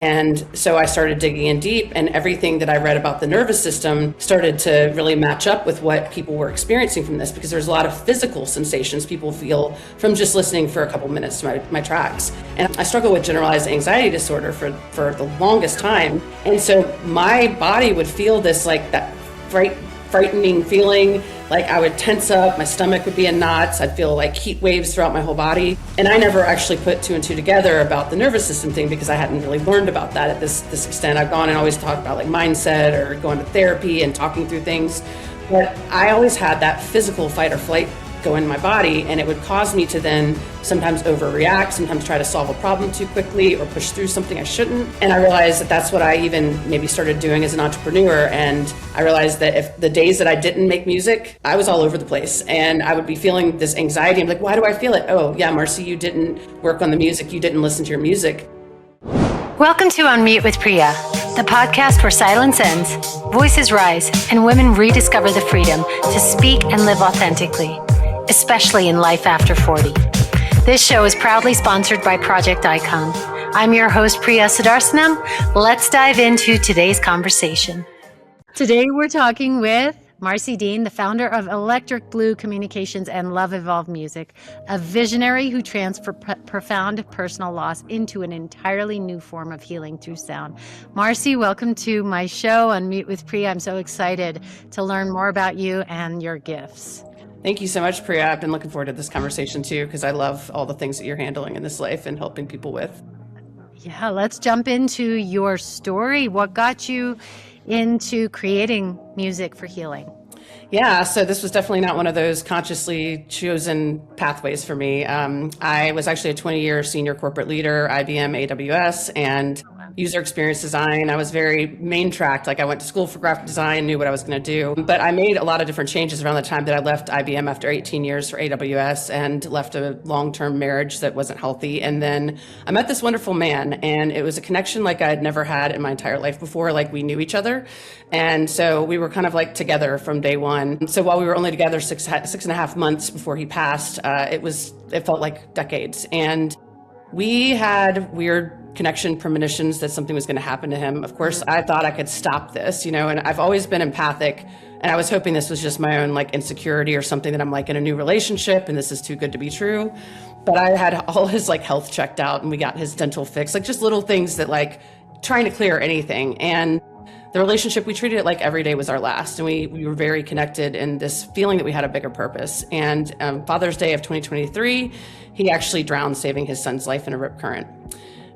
And so I started digging in deep, and everything that I read about the nervous system started to really match up with what people were experiencing from this, because there's a lot of physical sensations people feel from just listening for a couple minutes to my tracks. And I struggle with generalized anxiety disorder for the longest time. And so my body would feel this, like that frightening feeling, like I would tense up, my stomach would be in knots, I'd feel like heat waves throughout my whole body. And I never actually put two and two together about the nervous system thing, because I hadn't really learned about that at this extent. I've gone and always talked about like mindset or going to therapy and talking through things. But I always had that physical fight or flight go in my body, and it would cause me to then sometimes overreact, sometimes try to solve a problem too quickly or push through something I shouldn't. And I realized that that's what I even maybe started doing as an entrepreneur. And I realized that if the days that I didn't make music, I was all over the place, and I would be feeling this anxiety. I'm like, why do I feel it? Oh yeah, Marcie, you didn't work on the music. You didn't listen to your music. Welcome to Unmute with Priya, the podcast where silence ends, voices rise, and women rediscover the freedom to speak and live authentically, especially in life after 40. This show is proudly sponsored by Project Icon. I'm your host, Priya Sudarsanam. Let's dive into today's conversation. Today, we're talking with Marcie Dean, the founder of Electric Blue Communications and LovEvolve Music, a visionary who transferred profound personal loss into an entirely new form of healing through sound. Marcie, welcome to my show, Unmute with Priya. I'm so excited to learn more about you and your gifts. Thank you so much, Priya. I've been looking forward to this conversation too, because I love all the things that you're handling in this life and helping people with. Yeah, let's jump into your story. What got you into creating music for healing? Yeah, so this was definitely not one of those consciously chosen pathways for me. I was actually a 20-year senior corporate leader, IBM AWS, and user experience design. I was very main tracked. Like I went to school for graphic design, knew what I was going to do. But I made a lot of different changes around the time that I left IBM after 18 years for AWS and left a long-term marriage that wasn't healthy. And then I met this wonderful man, and it was a connection like I had never had in my entire life before. Like we knew each other. And so we were kind of like together from day one. So while we were only together six and a half months before he passed, it felt like decades. And we had weird connection premonitions that something was going to happen to him. Of course, I thought I could stop this, and I've always been empathic, and I was hoping this was just my own like insecurity or something, that I'm like in a new relationship and this is too good to be true. But I had all his like health checked out, and we got his dental fixed, like just little things that like trying to clear anything. And the relationship, we treated it like every day was our last, and we were very connected in this feeling that we had a bigger purpose. And Father's Day of 2023, he actually drowned, saving his son's life in a rip current.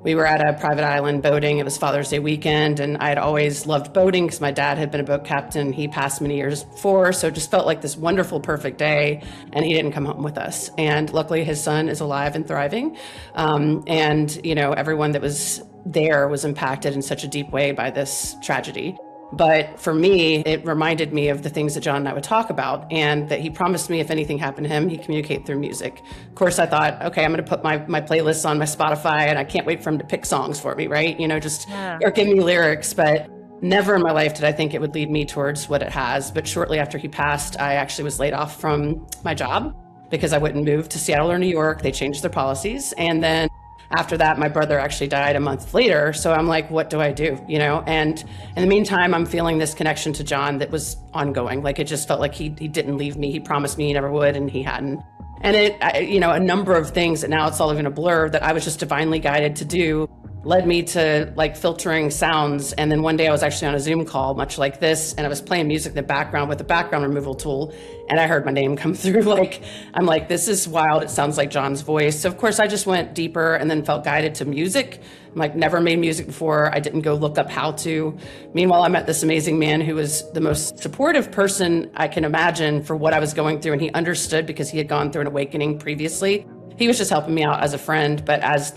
We were at a private island boating. It was Father's Day weekend, and I had always loved boating because my dad had been a boat captain. He passed many years before, so it just felt like this wonderful, perfect day, and he didn't come home with us. And luckily, his son is alive and thriving. Everyone that was there was impacted in such a deep way by this tragedy. But for me, it reminded me of the things that John and I would talk about, and that he promised me if anything happened to him, he'd communicate through music. Of course, I thought, okay, I'm going to put my playlists on my Spotify, and I can't wait for him to pick songs for me, right? Or give me lyrics. But never in my life did I think it would lead me towards what it has. But shortly after he passed, I actually was laid off from my job because I wouldn't move to Seattle or New York. They changed their policies. And then after that, my brother actually died a month later. So I'm like, what do I do? And in the meantime, I'm feeling this connection to John that was ongoing. Like it just felt like he didn't leave me. He promised me he never would, and he hadn't. And a number of things that now it's all even a blur that I was just divinely guided to do led me to like filtering sounds. And then one day I was actually on a Zoom call, much like this, and I was playing music in the background with a background removal tool, and I heard my name come through. I'm like, this is wild. It sounds like John's voice. So of course I just went deeper and then felt guided to music. I'm like, never made music before. I didn't go look up how to. Meanwhile, I met this amazing man who was the most supportive person I can imagine for what I was going through. And he understood because he had gone through an awakening previously. He was just helping me out as a friend, but as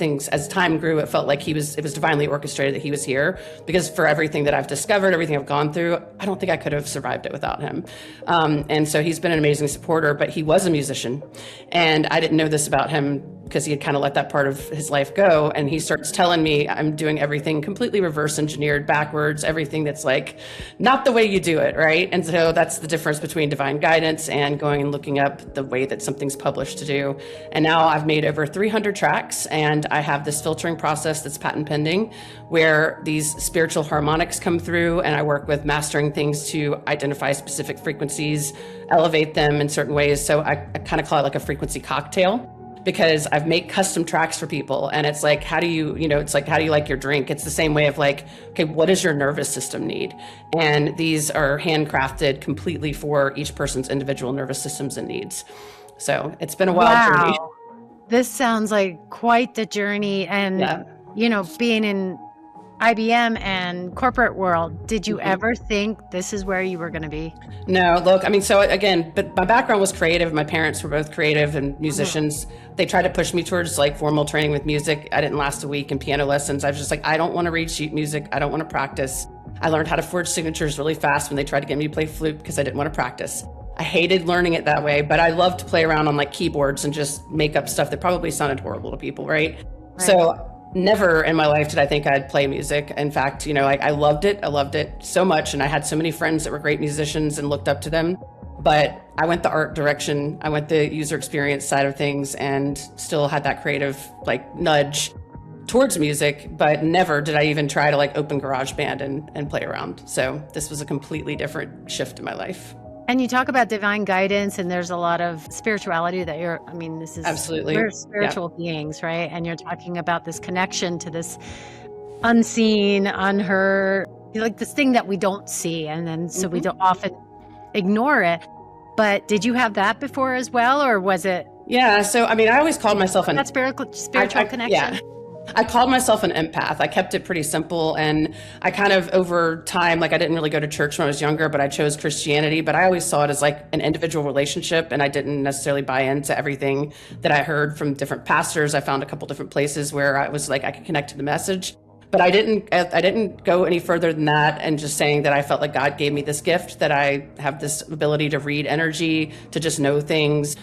time grew, it felt like it was divinely orchestrated that he was here, because for everything that I've discovered, everything I've gone through, I don't think I could have survived it without him. And so he's been an amazing supporter, but he was a musician. And I didn't know this about him because he had kind of let that part of his life go. And he starts telling me I'm doing everything completely reverse engineered backwards, everything that's like not the way you do it, right? And so that's the difference between divine guidance and going and looking up the way that something's published to do. And now I've made over 300 tracks, and I have this filtering process that's patent pending, where these spiritual harmonics come through, and I work with mastering things to identify specific frequencies, elevate them in certain ways. So I kind of call it like a frequency cocktail, because I've made custom tracks for people. And it's like, how do you like your drink? It's the same way of like, okay, what does your nervous system need? And these are handcrafted completely for each person's individual nervous systems and needs. So it's been a wild journey. This sounds like quite the journey. And, being in IBM and corporate world, did you ever think this is where you were going to be? No, look, I mean, so again, but my background was creative. My parents were both creative and musicians. They tried to push me towards like formal training with music. I didn't last a week in piano lessons. I was just like, I don't want to read sheet music. I don't want to practice. I learned how to forge signatures really fast when they tried to get me to play flute because I didn't want to practice. I hated learning it that way, but I loved to play around on like keyboards and just make up stuff that probably sounded horrible to people, right? So never in my life did I think I'd play music. In fact, I loved it. I loved it so much. And I had so many friends that were great musicians and looked up to them. But I went the art direction. I went the user experience side of things and still had that creative nudge towards music, but never did I even try to open GarageBand and play around. So this was a completely different shift in my life. And you talk about divine guidance, and there's a lot of spirituality that this is absolutely, we're spiritual beings, right? And you're talking about this connection to this unseen, unheard, this thing that we don't see. And then so we don't often ignore it. But did you have that before as well? Or was it? Yeah. So, I always called myself that spiritual connection. Yeah. I called myself an empath. I kept it pretty simple. And I kind of over time, I didn't really go to church when I was younger, but I chose Christianity. But I always saw it as an individual relationship. And I didn't necessarily buy into everything that I heard from different pastors. I found a couple different places where I was I could connect to the message. But I didn't go any further than that, and just saying that I felt like God gave me this gift, that I have this ability to read energy, to just know things,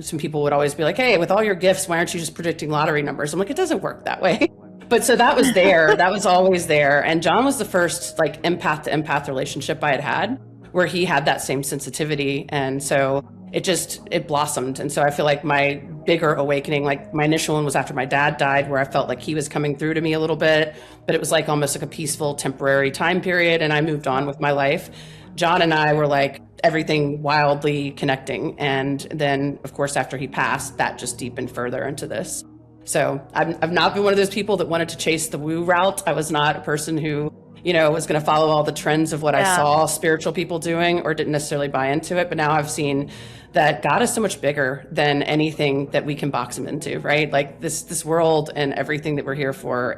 Some people would always be like, hey, with all your gifts, why aren't you just predicting lottery numbers? I'm like, it doesn't work that way. But so that was there. That was always there. And John was the first empath to empath relationship I had where he had that same sensitivity. And so it blossomed. And so I feel like my bigger awakening, my initial one was after my dad died, where I felt like he was coming through to me a little bit, but it was almost a peaceful temporary time period. And I moved on with my life. John and I were everything wildly connecting. And then, of course, after he passed, that just deepened further into this. So I've not been one of those people that wanted to chase the woo route. I was not a person who, was going to follow all the trends of what I saw spiritual people doing, or didn't necessarily buy into it. But now I've seen that God is so much bigger than anything that we can box him into, right? This world and everything that we're here for,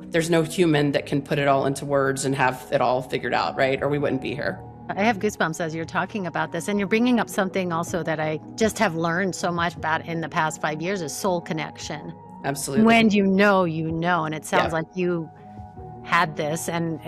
there's no human that can put it all into words and have it all figured out, right? Or we wouldn't be here. I have goosebumps as you're talking about this. And you're bringing up something also that I just have learned so much about in the past 5 years is soul connection. Absolutely. When you know. And it sounds like you had this and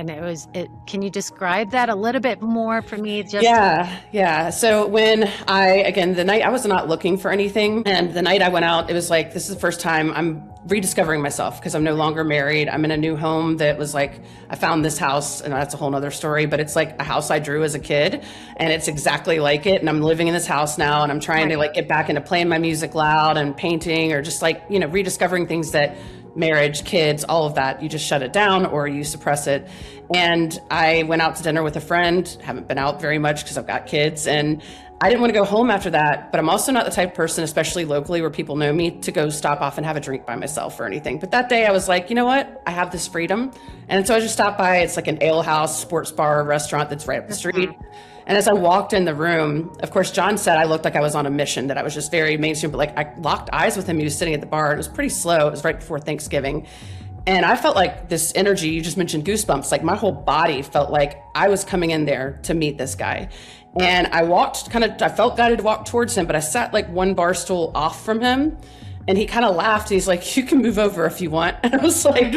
can you describe that a little bit more for me? Yeah. So when the night I was not looking for anything, and the night I went out, it was this is the first time I'm rediscovering myself, because I'm no longer married. I'm in a new home that was I found this house, and that's a whole nother story, but it's a house I drew as a kid, and it's exactly like it. And I'm living in this house now, and I'm trying to get back into playing my music loud and painting, or just rediscovering things that marriage, kids, all of that, you just shut it down or you suppress it. And I went out to dinner with a friend, haven't been out very much because I've got kids, and I didn't want to go home after that, but I'm also not the type of person, especially locally where people know me, to go stop off and have a drink by myself or anything. But that day I was like, you know what? I have this freedom. And so I just stopped by. It's an ale house, sports bar, restaurant that's right up the street. And as I walked in the room, of course, John said I looked like I was on a mission, that I was just very mainstream, but I locked eyes with him. He was sitting at the bar, and it was pretty slow. It was right before Thanksgiving. And I felt this energy, you just mentioned goosebumps, my whole body felt like I was coming in there to meet this guy. And I walked I felt guided to walk towards him, but I sat one bar stool off from him. And he kind of laughed, and he's like, you can move over if you want. And I was like,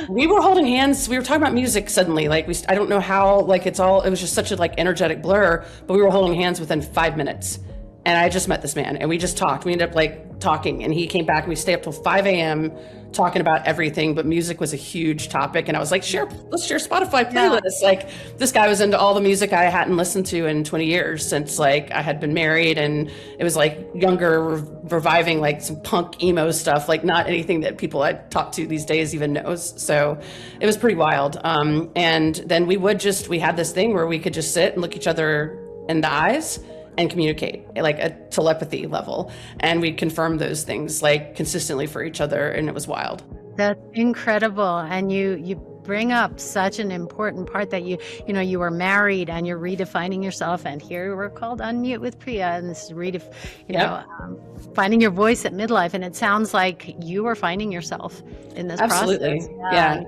we were holding hands. We were talking about music suddenly. I don't know how, it was just such a energetic blur, but we were holding hands within 5 minutes. And I just met this man and we just talked. We ended up like talking, and he came back and we stayed up till 5 a.m. talking about everything, but music was a huge topic. And I was like, let's share Spotify playlists. Like, this guy was into all the music I hadn't listened to in 20 years since like I had been married, and it was like younger, reviving like some punk emo stuff, like not anything that people I talk to these days even knows. So it was pretty wild. And then we had this thing where we could just sit and look each other in the eyes and communicate like a telepathy level. And we'd confirm those things like consistently for each other. And it was wild. That's incredible. And you bring up such an important part that you were married and you're redefining yourself. And here we're called Unmute with Priya. And this is finding your voice at midlife. And it sounds like you were finding yourself in this Absolutely. process.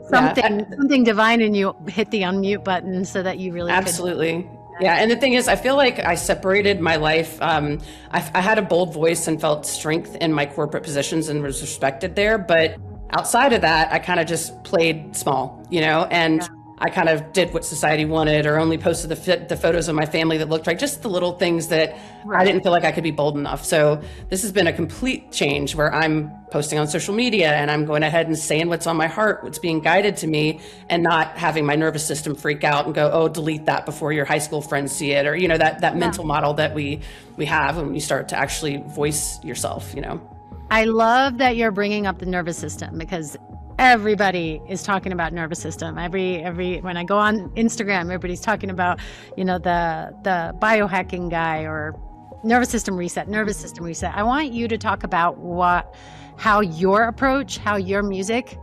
Something divine in you hit the unmute button so that you really Absolutely. Yeah. And the thing is, I feel like I separated my life. I had a bold voice and felt strength in my corporate positions and was respected there. But outside of that, I kind of just played small, and I kind of did what society wanted, or only posted the photos of my family that looked right, just the little things that I didn't feel like I could be bold enough. So this has been a complete change where I'm posting on social media and I'm going ahead and saying what's on my heart, what's being guided to me, and not having my nervous system freak out and go, oh, delete that before your high school friends see it, or, that mental model that we have when you start to actually voice yourself, I love that you're bringing up the nervous system, because everybody is talking about nervous system. Every when I go on Instagram, everybody's talking about, the biohacking guy or nervous system reset. I want you to talk about how your approach, how your music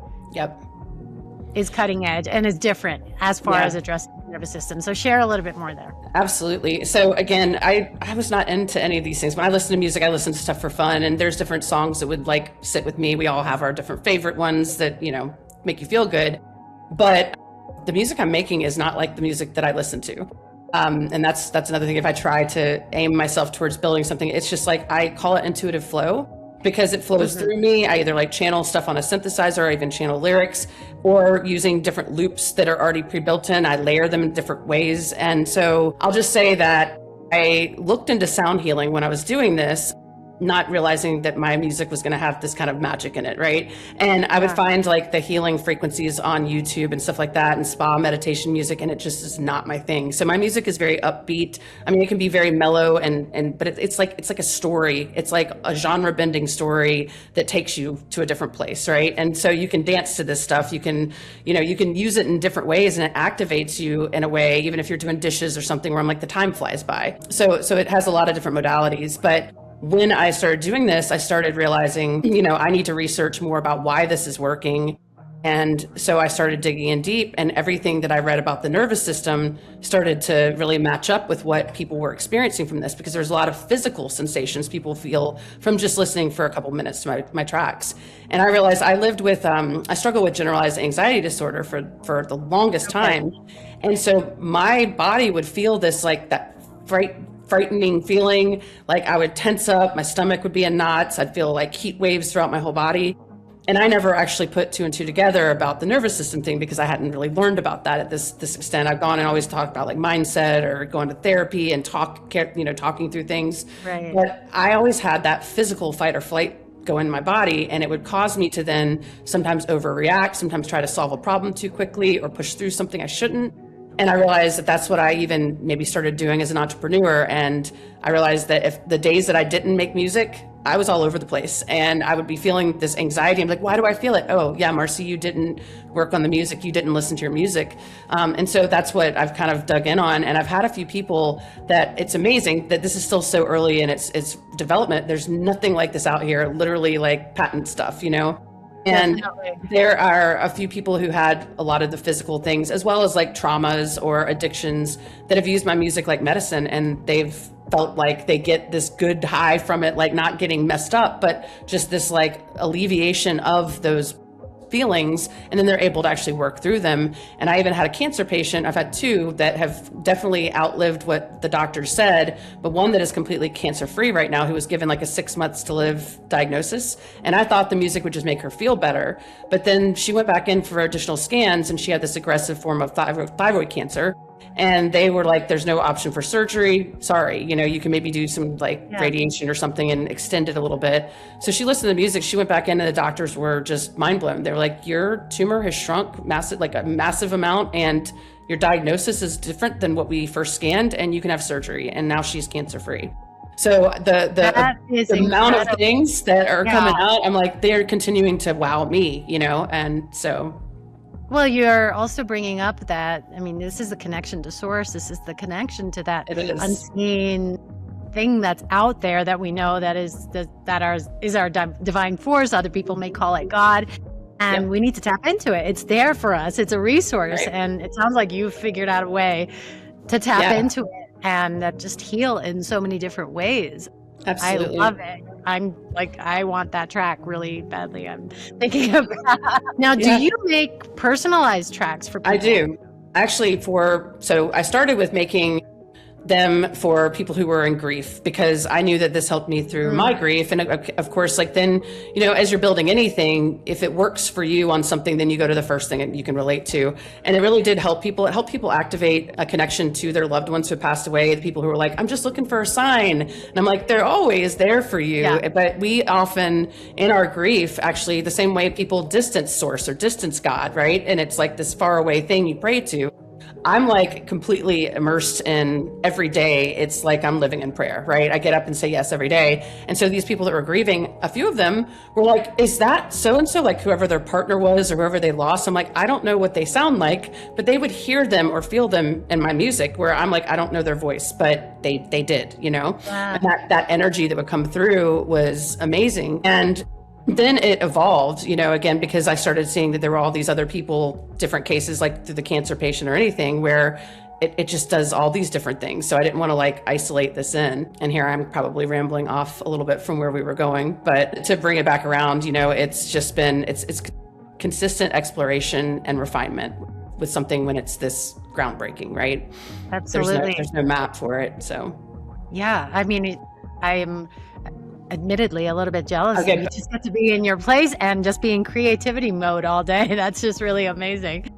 is cutting edge and is different as far as addressing the nervous system. So share a little bit more there. Absolutely. So again, I was not into any of these things. When I listen to music, I listen to stuff for fun, and there's different songs that would like sit with me. We all have our different favorite ones that, make you feel good. But the music I'm making is not like the music that I listen to. And that's another thing. If I try to aim myself towards building something, it's just like, I call it intuitive flow, because it flows through me. I either like channel stuff on a synthesizer, or even channel lyrics, or using different loops that are already pre-built in. I layer them in different ways. And so I'll just say that I looked into sound healing when I was doing this, not realizing that my music was going to have this kind of magic in it, right? And I would find like the healing frequencies on YouTube and stuff like that, and spa meditation music, and it just is not my thing. So my music is very upbeat. I mean, it can be very mellow, but it's like a story. It's like a genre bending story that takes you to a different place, right? And so you can dance to this stuff. You can use it in different ways, and it activates you in a way, even if you're doing dishes or something where I'm like, the time flies by. So it has a lot of different modalities. But when I started doing this, I started realizing, I need to research more about why this is working. And so I started digging in deep, and everything that I read about the nervous system started to really match up with what people were experiencing from this, because there's a lot of physical sensations people feel from just listening for a couple minutes to my tracks. And I realized I struggle with generalized anxiety disorder for the longest time. And so my body would feel this, like that frightening feeling, like I would tense up, my stomach would be in knots, I'd feel like heat waves throughout my whole body. And I never actually put two and two together about the nervous system thing, because I hadn't really learned about that at this extent. I've gone and always talked about like mindset or going to therapy and talking through things. Right. But I always had that physical fight or flight go in my body, and it would cause me to then sometimes overreact, sometimes try to solve a problem too quickly or push through something I shouldn't. And I realized that that's what I even maybe started doing as an entrepreneur. And I realized that if the days that I didn't make music, I was all over the place, and I would be feeling this anxiety. I'm like, why do I feel it? Oh yeah, Marcie, you didn't work on the music. You didn't listen to your music. And so that's what I've kind of dug in on. And I've had a few people that it's amazing that this is still so early in its development. There's nothing like this out here, literally like patent stuff, And Definitely. There are a few people who had a lot of the physical things, as well as like traumas or addictions, that have used my music like medicine, and they've felt like they get this good high from it, like not getting messed up, but just this like alleviation of those feelings, and then they're able to actually work through them. And I even had a cancer patient, I've had two that have definitely outlived what the doctor said, but one that is completely cancer-free right now, who was given like a 6 months to live diagnosis. And I thought the music would just make her feel better. But then she went back in for additional scans, and she had this aggressive form of thyroid cancer. And they were like, there's no option for surgery. Sorry, you can maybe do some radiation or something and extend it a little bit. So she listened to the music. She went back in and the doctors were just mind blown. They were like, your tumor has shrunk massive, like a massive amount. And your diagnosis is different than what we first scanned, and you can have surgery. And now she's cancer free. So the amount of things that are coming out, I'm like, they're continuing to wow me, and so. Well, you're also bringing up that, this is the connection to source. This is the connection to that unseen thing that's out there that we know that is our divine force. Other people may call it God. And we need to tap into it. It's there for us. It's a resource. Right. And it sounds like you've figured out a way to tap into it and just heal in so many different ways. Absolutely. I love it. I'm like, I want that track really badly. I'm thinking of that. Now, do you make personalized tracks for people? I do. Actually, so I started with making them for people who were in grief, because I knew that this helped me through my grief. And of course, then, as you're building anything, if it works for you on something, then you go to the first thing that you can relate to. And it really did help people. It helped people activate a connection to their loved ones who had passed away, the people who were like, I'm just looking for a sign. And I'm like, they're always there for you. Yeah. But we often, in our grief, actually, the same way people distance source or distance God, right? And it's like this far away thing you pray to. I'm like completely immersed in every day. It's like I'm living in prayer, right? I get up and say yes every day. And so these people that were grieving, a few of them were like, is that so-and-so, like whoever their partner was or whoever they lost? I'm like, I don't know what they sound like, but they would hear them or feel them in my music, where I'm like, I don't know their voice, but they did, Wow. And that energy that would come through was amazing. And then it evolved, again, because I started seeing that there were all these other people, different cases, like through the cancer patient or anything, where it just does all these different things. So I didn't want to isolate this in. And here I'm probably rambling off a little bit from where we were going, but to bring it back around, it's just been, it's consistent exploration and refinement with something when it's this groundbreaking, right? Absolutely. There's no map for it. So. Yeah. I am admittedly a little bit jealous. Okay. You just get to be in your place and just be in creativity mode all day. That's just really amazing.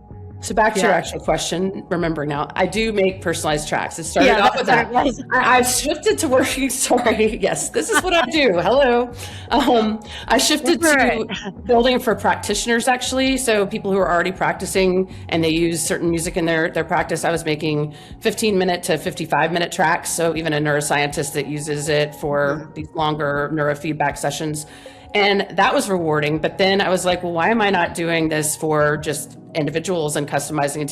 So back to your actual question, remember now, I do make personalized tracks. It started off with that. I shifted to working, sorry, yes, this is what I do, hello. I shifted to building for practitioners, actually. So people who are already practicing and they use certain music in their practice. I was making 15-minute to 55-minute tracks. So even a neuroscientist that uses it for these longer neurofeedback sessions. And that was rewarding. But then I was like, well, why am I not doing this for just individuals and customizing and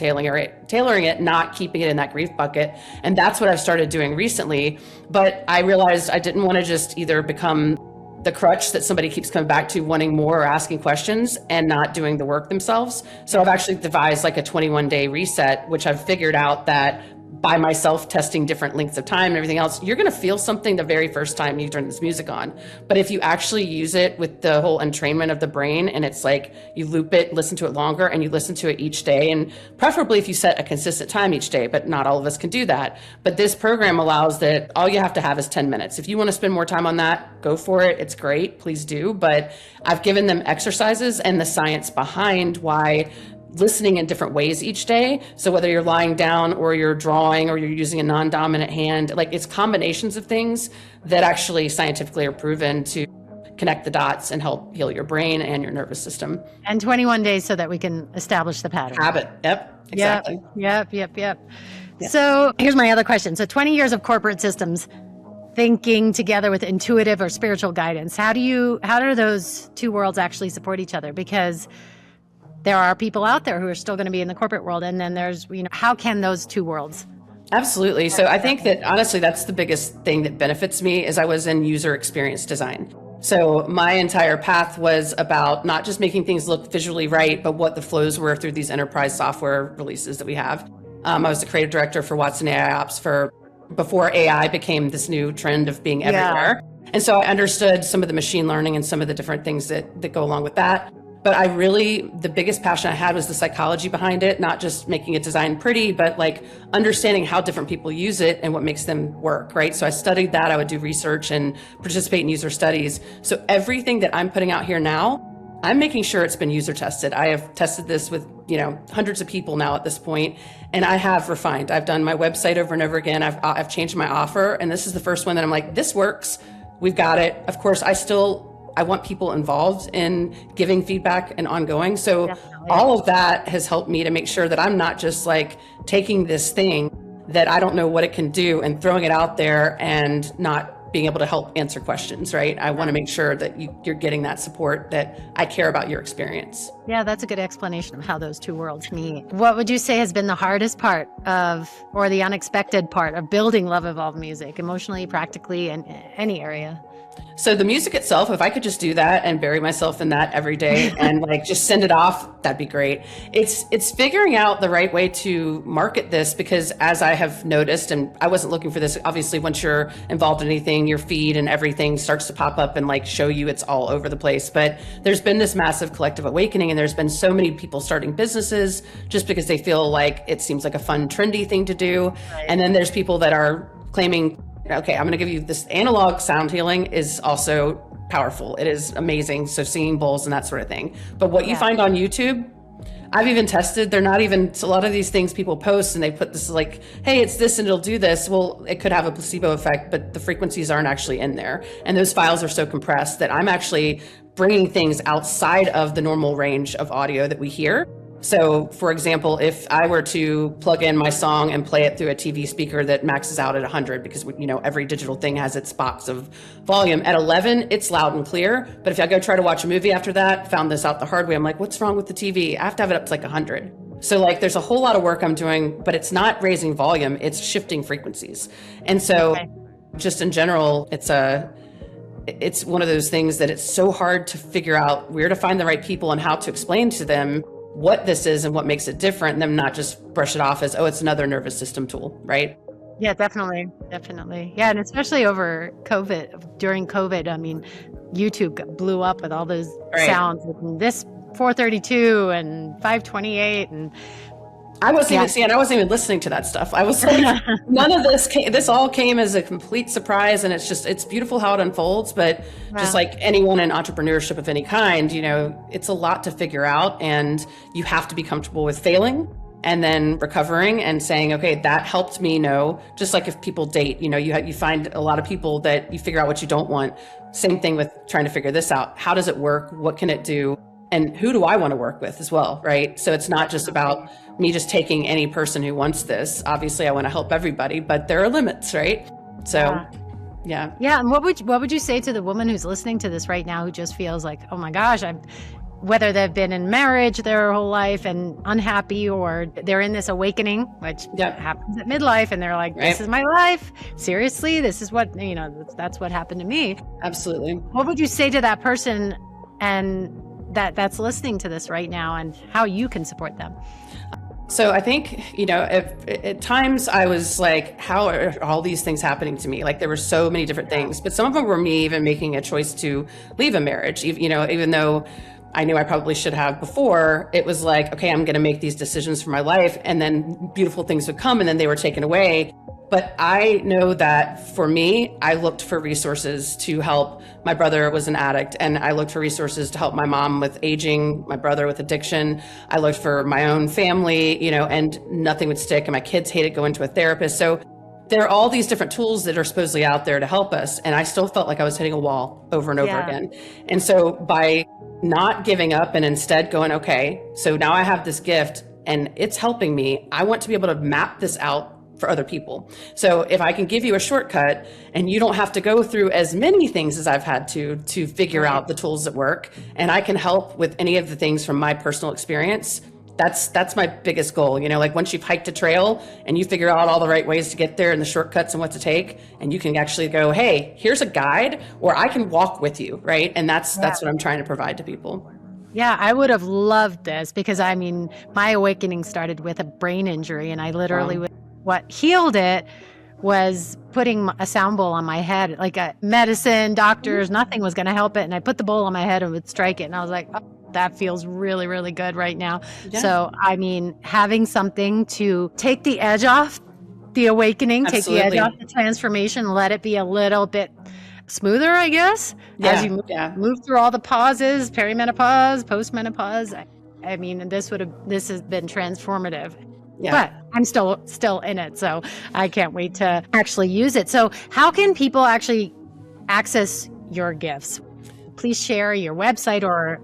tailoring it, not keeping it in that grief bucket? And that's what I've started doing recently. But I realized I didn't want to just either become the crutch that somebody keeps coming back to wanting more or asking questions and not doing the work themselves. So I've actually devised a 21-day reset, which I've figured out that by myself testing different lengths of time and everything else, you're going to feel something the very first time you turn this music on. But if you actually use it with the whole entrainment of the brain, and it's like you loop it, listen to it longer, and you listen to it each day, and preferably if you set a consistent time each day, but not all of us can do that. But this program allows that all you have to have is 10 minutes. If you want to spend more time on that, go for it. It's great. Please do. But I've given them exercises and the science behind why listening in different ways each day. So whether you're lying down or you're drawing or you're using a non-dominant hand, it's combinations of things that actually scientifically are proven to connect the dots and help heal your brain and your nervous system. And 21 days so that we can establish the pattern. Habit. Yep. Exactly. Yep. So here's my other question. So 20 years of corporate systems thinking together with intuitive or spiritual guidance. How do those two worlds actually support each other? Because there are people out there who are still going to be in the corporate world. And then there's, how can those two worlds? Absolutely. So I think that honestly, that's the biggest thing that benefits me is I was in user experience design. So my entire path was about not just making things look visually right, but what the flows were through these enterprise software releases that we have. I was the creative director for Watson AI Ops before AI became this new trend of being everywhere. And so I understood some of the machine learning and some of the different things that go along with that. But the biggest passion I had was the psychology behind it, not just making it design pretty, but understanding how different people use it and what makes them work, right? So I studied that. I would do research and participate in user studies. So everything that I'm putting out here now I'm making sure it's been user tested. I have tested this with, hundreds of people now at this point, and I have refined. I've done my website over and over again. I've changed my offer, and this is the first one that I'm like, this works. We've got it. Of course, I want people involved in giving feedback and ongoing. So Definitely. All of that has helped me to make sure that I'm not just like taking this thing that I don't know what it can do and throwing it out there and not being able to help answer questions, right? I want to make sure that you're getting that support, that I care about your experience. Yeah, that's a good explanation of how those two worlds meet. What would you say has been the hardest part or the unexpected part of building LovEvolve Music, emotionally, practically, in any area? So the music itself, if I could just do that and bury myself in that every day and like just send it off, that'd be great. It's figuring out the right way to market this, because as I have noticed, and I wasn't looking for this, obviously once you're involved in anything, your feed and everything starts to pop up and like show you it's all over the place. But there's been this massive collective awakening, and there's been so many people starting businesses just because they feel like it seems like a fun, trendy thing to do. Right. And then there's people that are claiming, okay, I'm going to give you this analog sound healing is also powerful. It is amazing. So singing bowls and that sort of thing. But what you find on YouTube, I've even tested, they're not even, a lot of these things people post and they put this like, hey, it's this and it'll do this. Well, it could have a placebo effect, but the frequencies aren't actually in there. And those files are so compressed that I'm actually bringing things outside of the normal range of audio that we hear. So for example, if I were to plug in my song and play it through a TV speaker that maxes out at 100, because every digital thing has its box of volume, at 11, it's loud and clear. But if I go try to watch a movie after that, found this out the hard way, I'm like, what's wrong with the TV? I have to have it up to like 100. So like there's a whole lot of work I'm doing, but it's not raising volume, it's shifting frequencies. And so just in general, it's one of those things that it's so hard to figure out where to find the right people and how to explain to them what this is and what makes it different, and them not just brush it off as, oh, it's another nervous system tool, right? Yeah, definitely. Yeah, and especially over during COVID, I mean, YouTube blew up with all those sounds, and this 432 and 528 and I wasn't even listening to that stuff. I was like, none of this all came as a complete surprise. And it's beautiful how it unfolds, but just like anyone in entrepreneurship of any kind, it's a lot to figure out, and you have to be comfortable with failing and then recovering and saying, okay, that helped me know, just like if people date, you find a lot of people that you figure out what you don't want. Same thing with trying to figure this out. How does it work? What can it do? And who do I want to work with as well, right? So it's not just about me just taking any person who wants this. Obviously, I want to help everybody, but there are limits, right? So, yeah. And what would you say to the woman who's listening to this right now who just feels like, oh my gosh, whether they've been in marriage their whole life and unhappy, or they're in this awakening, which happens at midlife, and they're like, this is my life. Seriously, this is what, that's what happened to me. Absolutely. What would you say to that person and that's listening to this right now, and how you can support them? So I think, if at times I was like, how are all these things happening to me? Like there were so many different things, but some of them were me even making a choice to leave a marriage, even though I knew I probably should have before. It was like, okay, I'm going to make these decisions for my life, and then beautiful things would come, and then they were taken away. But I know that for me, I looked for resources to help. My brother was an addict, and I looked for resources to help my mom with aging, my brother with addiction. I looked for my own family, and nothing would stick, and my kids hated going to a therapist. So there are all these different tools that are supposedly out there to help us. And I still felt like I was hitting a wall over and over again. And so by not giving up and instead going, okay, so now I have this gift and it's helping me, I want to be able to map this out for other people. So if I can give you a shortcut and you don't have to go through as many things as I've had to figure out the tools that work, and I can help with any of the things from my personal experience, that's my biggest goal. Like once you've hiked a trail and you figure out all the right ways to get there and the shortcuts and what to take, and you can actually go, hey, here's a guide, or I can walk with you, right? And that's what I'm trying to provide to people. Yeah, I would have loved this, because my awakening started with a brain injury, and I literally what healed it was putting a sound bowl on my head, like a medicine, doctors, nothing was going to help it. And I put the bowl on my head and would strike it. And I was like, oh, that feels really, really good right now. Yeah. So, having something to take the edge off the awakening, take the edge off the transformation, let it be a little bit smoother, I guess, as you move through all the pauses, perimenopause, postmenopause. I mean, this has been transformative. Yeah. But I'm still in it, so I can't wait to actually use it. So how can people actually access your gifts? Please share your website or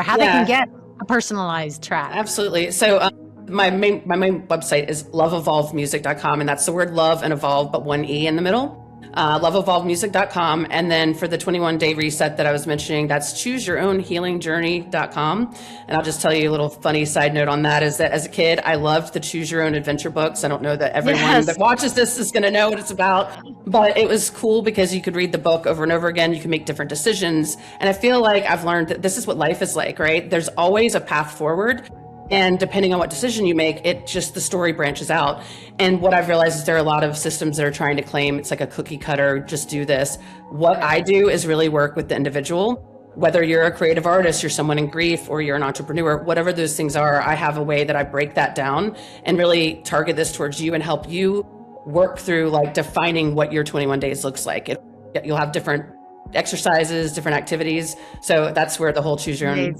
how they can get a personalized track. Absolutely. So my main website is LovEvolveMusic.com, and that's the word love and evolve, but one E in the middle. LovEvolveMusic.com. And then for the 21-day reset that I was mentioning, that's ChooseYourOwnHealingJourney.com. And I'll just tell you a little funny side note on that is that as a kid, I loved the Choose Your Own Adventure books. I don't know that everyone that watches this is going to know what it's about, but it was cool because you could read the book over and over again. You can make different decisions. And I feel like I've learned that this is what life is like, right? There's always a path forward. And depending on what decision you make, the story branches out. And what I've realized is there are a lot of systems that are trying to claim it's like a cookie cutter, just do this. What I do is really work with the individual, whether you're a creative artist, you're someone in grief, or you're an entrepreneur, whatever those things are, I have a way that I break that down and really target this towards you and help you work through like defining what your 21 days looks like. You'll have different exercises, different activities. So that's where the whole choose your own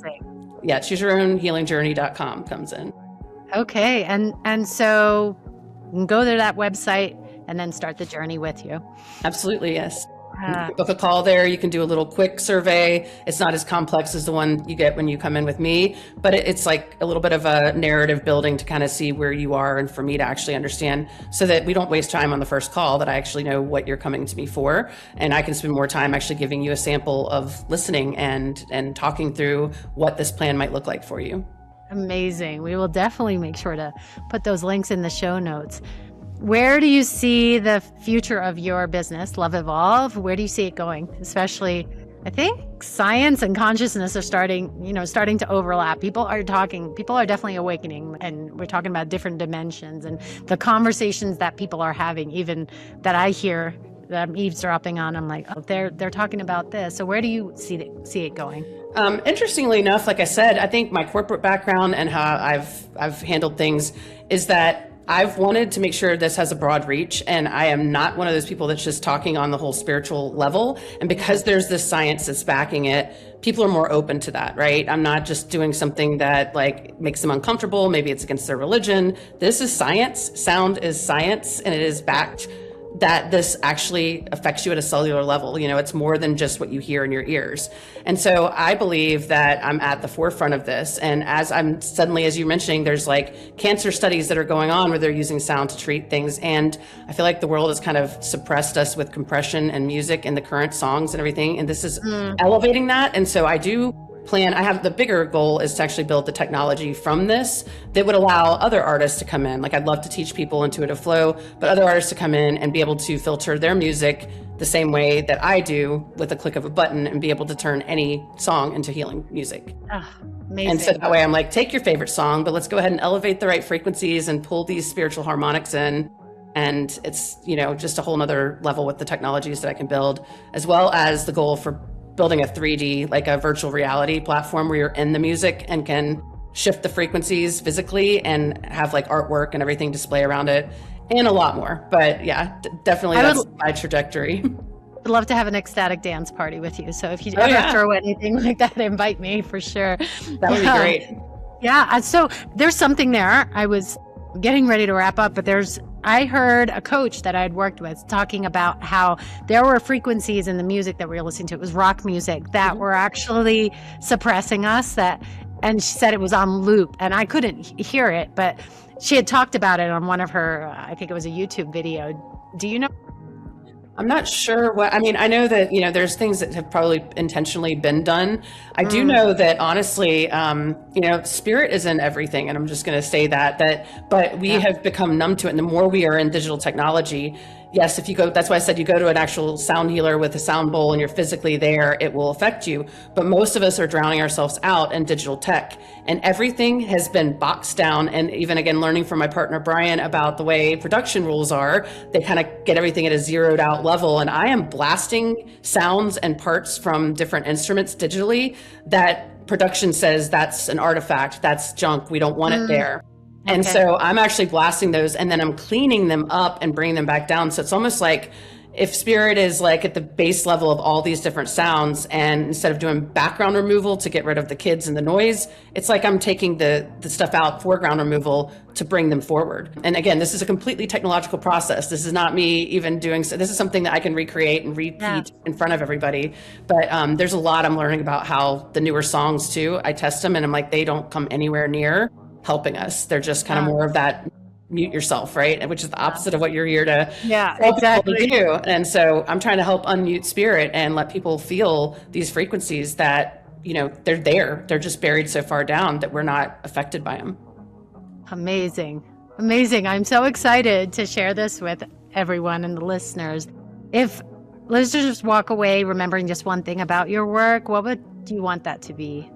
ChooseYourOwnHealingJourney.com comes in. Okay. And so you can go to that website and then start the journey with you. Absolutely. Yes. You can book a call there. You can do a little quick survey. It's not as complex as the one you get when you come in with me, but it's like a little bit of a narrative building to kind of see where you are and for me to actually understand so that we don't waste time on the first call, that I actually know what you're coming to me for. And I can spend more time actually giving you a sample of listening and talking through what this plan might look like for you. Amazing. We will definitely make sure to put those links in the show notes. Where do you see the future of your business, LovEvolve? Where do you see it going? Especially, I think science and consciousness are starting to overlap. People are definitely awakening, and we're talking about different dimensions and the conversations that people are having, even that I hear that I'm eavesdropping on. I'm like, oh, they're talking about this. So where do you see it going? Interestingly enough, like I said, I think my corporate background and how I've handled things is that I've wanted to make sure this has a broad reach, and I am not one of those people that's just talking on the whole spiritual level. And because there's this science that's backing it, people are more open to that, right? I'm not just doing something that like makes them uncomfortable. Maybe it's against their religion. This is science. Sound is science, and it is backed that this actually affects you at a cellular level. It's more than just what you hear in your ears. And so I believe that I'm at the forefront of this. And as you're mentioning, there's like cancer studies that are going on where they're using sound to treat things. And I feel like the world has kind of suppressed us with compression and music and the current songs and everything. And this is elevating that. And so I have the bigger goal is to actually build the technology from this that would allow other artists to come in. Like I'd love to teach people intuitive flow, but other artists to come in and be able to filter their music the same way that I do with a click of a button and be able to turn any song into healing music. Oh, amazing. And so that way I'm like, take your favorite song, but let's go ahead and elevate the right frequencies and pull these spiritual harmonics in. And it's, just a whole nother level with the technologies that I can build, as well as the goal for building a 3D, like a virtual reality platform where you're in the music and can shift the frequencies physically and have like artwork and everything display around it and a lot more. But yeah, definitely that's my trajectory. I'd love to have an ecstatic dance party with you. So if you ever throw anything like that, invite me for sure. That would be great. Yeah. So there's something there. I was getting ready to wrap up, but I heard a coach that I had worked with talking about how there were frequencies in the music that we were listening to. It was rock music that were actually suppressing us, and she said it was on loop, and I couldn't hear it, but she had talked about it on one of her, I think it was a YouTube video. Do you know? I'm not sure I know that, there's things that have probably intentionally been done. I do know that honestly, spirit is in everything. And I'm just going to say but we have become numb to it. And the more we are in digital technology, yes, that's why I said you go to an actual sound healer with a sound bowl and you're physically there, it will affect you. But most of us are drowning ourselves out in digital tech, and everything has been boxed down. And even again, learning from my partner, Brian, about the way production rules are, they kind of get everything at a zeroed out level. And I am blasting sounds and parts from different instruments digitally that production says that's an artifact, that's junk, we don't want it there. And so I'm actually blasting those, and then I'm cleaning them up and bringing them back down. So it's almost like if spirit is like at the base level of all these different sounds, and instead of doing background removal to get rid of the kids and the noise, it's like I'm taking the stuff out, foreground removal, to bring them forward. And again, this is a completely technological process. This is not me even doing so. This is something that I can recreate and repeat in front of everybody. But there's a lot I'm learning about how the newer songs too, I test them and I'm like, they don't come anywhere near helping us. They're just kind of more of that mute yourself, right? Which is the opposite of what you're here to exactly to do. And so I'm trying to help unmute spirit and let people feel these frequencies that, they're there. They're just buried so far down that we're not affected by them. Amazing. I'm so excited to share this with everyone and the listeners. If listeners just walk away remembering just one thing about your work, what do you want that to be?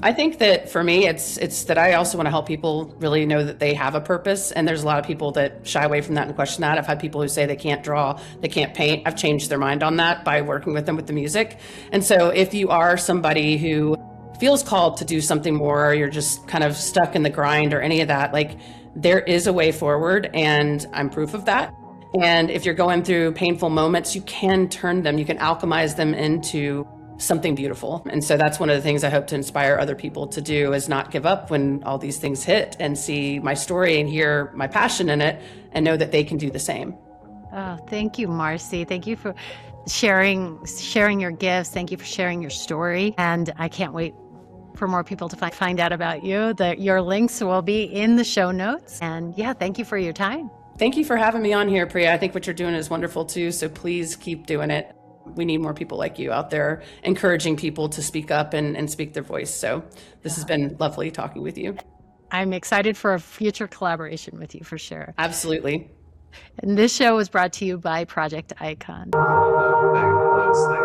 I think that for me, it's that I also want to help people really know that they have a purpose. And there's a lot of people that shy away from that and question that. I've had people who say they can't draw, they can't paint. I've changed their mind on that by working with them with the music. And so if you are somebody who feels called to do something more, or you're just kind of stuck in the grind or any of that, like there is a way forward, and I'm proof of that. And if you're going through painful moments, you can turn them, you can alchemize them into something beautiful. And so that's one of the things I hope to inspire other people to do, is not give up when all these things hit, and see my story and hear my passion in it and know that they can do the same. Oh, thank you, Marcie. Thank you for sharing your gifts. Thank you for sharing your story. And I can't wait for more people to find out about you. Your links will be in the show notes. And thank you for your time. Thank you for having me on here, Priya. I think what you're doing is wonderful too. So please keep doing it. We need more people like you out there encouraging people to speak up and speak their voice. So this has been lovely talking with you. I'm excited for a future collaboration with you for sure. Absolutely. And this show was brought to you by Project Icon. Thanks.